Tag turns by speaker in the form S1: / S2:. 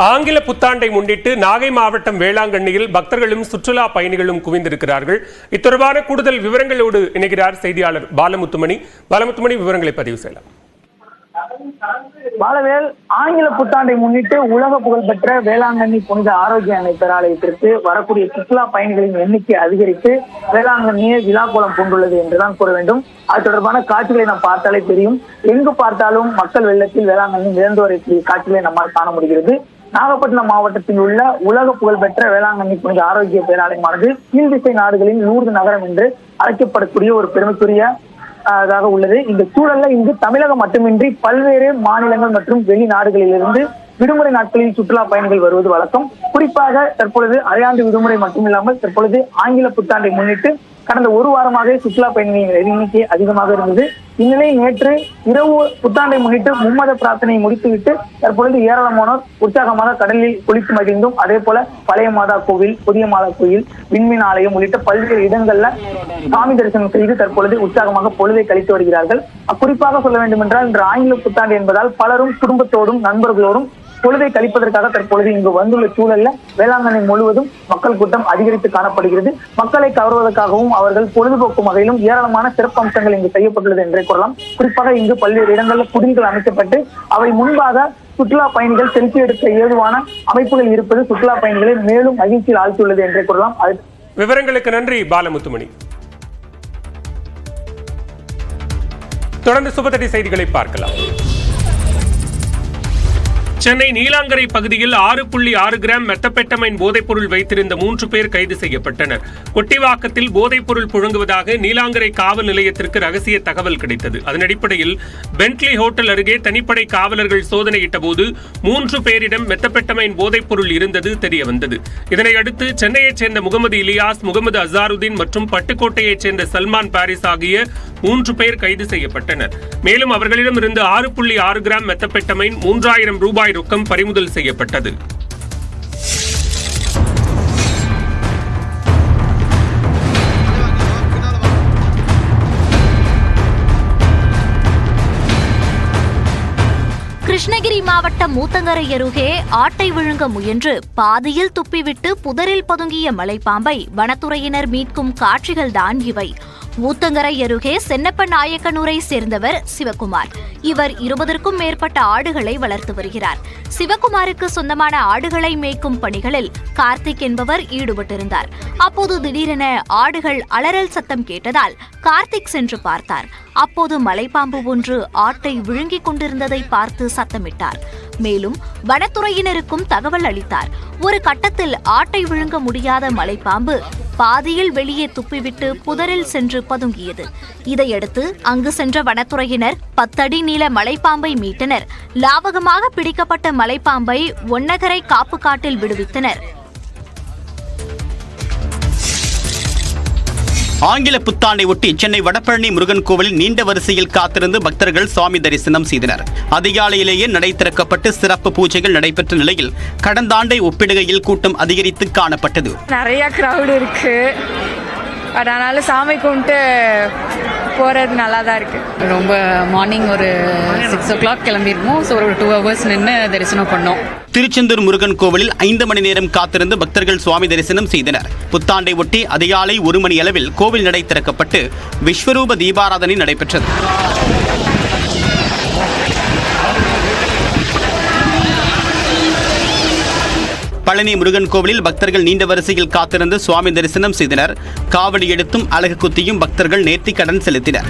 S1: ஆங்கில புத்தாண்டை முன்னிட்டு நாகை மாவட்டம் வேளாங்கண்ணியில் பக்தர்களும் சுற்றுலா பயணிகளும் குவிந்திருக்கிறார்கள். இத்தொடர்பான கூடுதல் விவரங்களோடு இணைகிறார் செய்தியாளர் பாலமுத்துமணி. விவரங்களை பதிவு செய்யலாம்.
S2: பாலவேல், ஆங்கில புத்தாண்டை முன்னிட்டு உலக புகழ்பெற்ற வேளாங்கண்ணி புனித ஆரோக்கிய அன்னை பேராலயத்திற்கு வரக்கூடிய சுற்றுலா பயணிகளின் எண்ணிக்கை அதிகரித்து வேளாங்கண்ணியை விழாக்கோலம் கொண்டுள்ளது என்றுதான் கூற வேண்டும். அது தொடர்பான காட்சிகளை நாம் பார்த்தாலே தெரியும். எங்கு பார்த்தாலும் மக்கள் வெள்ளத்தில் வேளாங்கண்ணி மிதந்து வரக்கூடிய காட்சிகளை நம்மால் காண முடிகிறது. நாகப்பட்டினம் மாவட்டத்தில் உள்ள உலக புகழ்பெற்ற வேளாங்கண்ணி புனித ஆரோக்கிய பேராலயமானது கீழ்திசை நாடுகளின் லூர்து நகரம் என்று அழைக்கப்படக்கூடிய ஒரு பெருமைக்குரிய உள்ளது. இந்த சூழல்ல இங்கு தமிழகம் மட்டுமின்றி பல்வேறு மாநிலங்கள் மற்றும் வெளிநாடுகளிலிருந்து விடுமுறை நாட்களில் சுற்றுலா பயணிகள் வருவது வழக்கம். குறிப்பாக தற்பொழுது அரையாண்டு விடுமுறை மட்டுமில்லாமல் தற்பொழுது ஆங்கில புத்தாண்டை முன்னிட்டு கடந்த ஒரு வாரமாக சுற்றுலா பயணிகளின் எண்ணிக்கை அதிகமாக இருந்தது. இந்நிலையில் நேற்று இரவு புத்தாண்டை முன்னிட்டு மும்மத பிரார்த்தனையை முடித்துவிட்டு தற்பொழுது ஏராளமானோர் உற்சாகமாக கடலில் குளித்து மகிழ்ந்தும், அதே போல பழைய மாதா கோவில், புதிய மாதா கோயில், விண்மீன் ஆலயம் உள்ளிட்ட பல்வேறு இடங்கள்ல சாமி தரிசனம் செய்து தற்பொழுது உற்சாகமாக பொழுதை கழித்து வருகிறார்கள். குறிப்பாக சொல்ல வேண்டும் என்றால், இன்று ஆங்கில புத்தாண்டு என்பதால் பலரும் குடும்பத்தோடும் நண்பர்களோடும் பொழுதை கழிப்பதற்காக தற்பொழுது இங்கு வந்துள்ள சூழல்ல வேளாங்கண்ணி முழுவதும் மக்கள் கூட்டம் அதிகரித்து காணப்படுகிறது. மக்களை கவர்வதற்காகவும் அவர்கள் பொழுதுபோக்கும் வகையிலும் ஏராளமான சிறப்பு அம்சங்கள் இங்கு செய்யப்பட்டுள்ளது என்றே கூறலாம். குறிப்பாக இங்கு பல்வேறு இடங்களில் குடில்கள் அமைக்கப்பட்டு அவை முன்பாக சுற்றுலா பயணிகள் செல்ஃபி எடுக்க ஏதுவான அமைப்புகள் இருப்பது சுற்றுலா பயணிகளை மேலும் மகிழ்ச்சியில் ஆழ்த்தியுள்ளது என்றே கூறலாம்.
S1: விவரங்களுக்கு நன்றி பாலமுத்துமணி. தொடர்ந்து சுபதடி செய்திகளை பார்க்கலாம். சென்னை நீலாங்கரை பகுதியில் 6.6 கிராம் மெத்தபெட்டமைன் போதைப்பொருள் வைத்திருந்த 3 பேர் கைது செய்யப்பட்டனர். கொட்டிவாக்கத்தில் போதைப்பொருள் புழங்குவதாக நீலாங்கரை காவல் நிலையத்திற்கு ரகசிய தகவல் கிடைத்தது. அதன் அடிப்படையில் பென்ட்லி ஹோட்டல் அருகே தனிப்படை காவலர்கள் சோதனையிட்ட போது 3 பேரிடம் மெத்தபெட்டமைன் போதைப்பொருள் இருந்தது தெரியவந்தது. இதனையடுத்து சென்னையைச் சேர்ந்த முகமது இலியாஸ், முகமது அசாருதீன் மற்றும் பட்டுக்கோட்டையைச் சேர்ந்த சல்மான் பாரிஸ் ஆகிய 3 பேர் கைது செய்யப்பட்டனர். மேலும் அவர்களிடமிருந்து 6.6 கிராம் மெத்தபெட்டமைன், 3000 ரூபாய் ரொக்கம் பறிமுதல் செய்யப்பட்டது.
S3: கிருஷ்ணகிரி மாவட்டம் ஊத்தங்கரை அருகே ஆட்டை விழுங்க முயன்று பாதியில் துப்பிவிட்டு புதரில் பதுங்கிய மலைப்பாம்பை வனத்துறையினர் மீட்கும் காட்சிகள்தான் இவை. ஊத்தங்கரை அருகே சென்னப்ப நாயக்கனூரை சேர்ந்தவர் சிவகுமார். இவர் 20க்கும் மேற்பட்ட ஆடுகளை வளர்த்து வருகிறார். சிவகுமாருக்கு சொந்தமான ஆடுகளை மேய்க்கும் பணிகளில் கார்த்திக் என்பவர் ஈடுபட்டிருந்தார். அப்போது திடீரென ஆடுகள் அலறல் சத்தம் கேட்டதால் கார்த்திக் சென்று பார்த்தார். அப்போது மலைப்பாம்பு ஒன்று ஆட்டை விழுங்கிக் கொண்டிருந்ததை பார்த்து சத்தமிட்டார். மேலும் வனத்துறையினருக்கும் தகவல் அளித்தார். ஒரு கட்டத்தில் ஆட்டை விழுங்க முடியாத மலைப்பாம்பு பாதியில் வெளியே துப்பிவிட்டு புதரில் சென்று பதுங்கியது. இதையடுத்து அங்கு சென்ற வனத்துறையினர் 10 அடி நீள மலைப்பாம்பை மீட்டனர். லாவகமாக பிடிக்கப்பட்ட மலைப்பாம்பை ஒன்னகரை காப்பு காட்டில் விடுவித்தனர்.
S4: ஆங்கில புத்தாண்டை ஒட்டி சென்னை வடபழனி முருகன் கோவிலில் நீண்ட வரிசையில் காத்திருந்து பக்தர்கள் சுவாமி தரிசனம் செய்தனர். அதிகாலையிலேயே நடை திறக்கப்பட்டு சிறப்பு பூஜைகள் நடைபெற்ற நிலையில் கடந்த ஆண்டை ஒப்பிடுகையில் கூட்டம் அதிகரித்து காணப்பட்டது.
S5: நிறைய கிரவுட் இருக்கு, அதனால சாமி கும்பிட்டு போறது நல்லா தான் இருக்கு.
S6: ரொம்ப மார்னிங் ஒரு 6 o'clock கிளம்பிருக்கோம். ஸோ ஒரு 2 hours நின்று தரிசனம் பண்ணோம்.
S4: திருச்செந்தூர் முருகன் கோவிலில் 5 மணி நேரம் காத்திருந்து பக்தர்கள் சுவாமி தரிசனம் செய்தனர். புத்தாண்டை ஒட்டி அதிகாலை 1 மணி அளவில் கோவில் நடை திறக்கப்பட்டு விஸ்வரூப தீபாராதனை நடைபெற்றது. பழனி முருகன் கோவிலில் பக்தர்கள் நீண்ட வரிசையில் காத்திருந்து சுவாமி தரிசனம் செய்தனர். காவடி எடுத்தும் அலகு குத்தியும் பக்தர்கள் நேர்த்திக் கடன் செலுத்தினர்.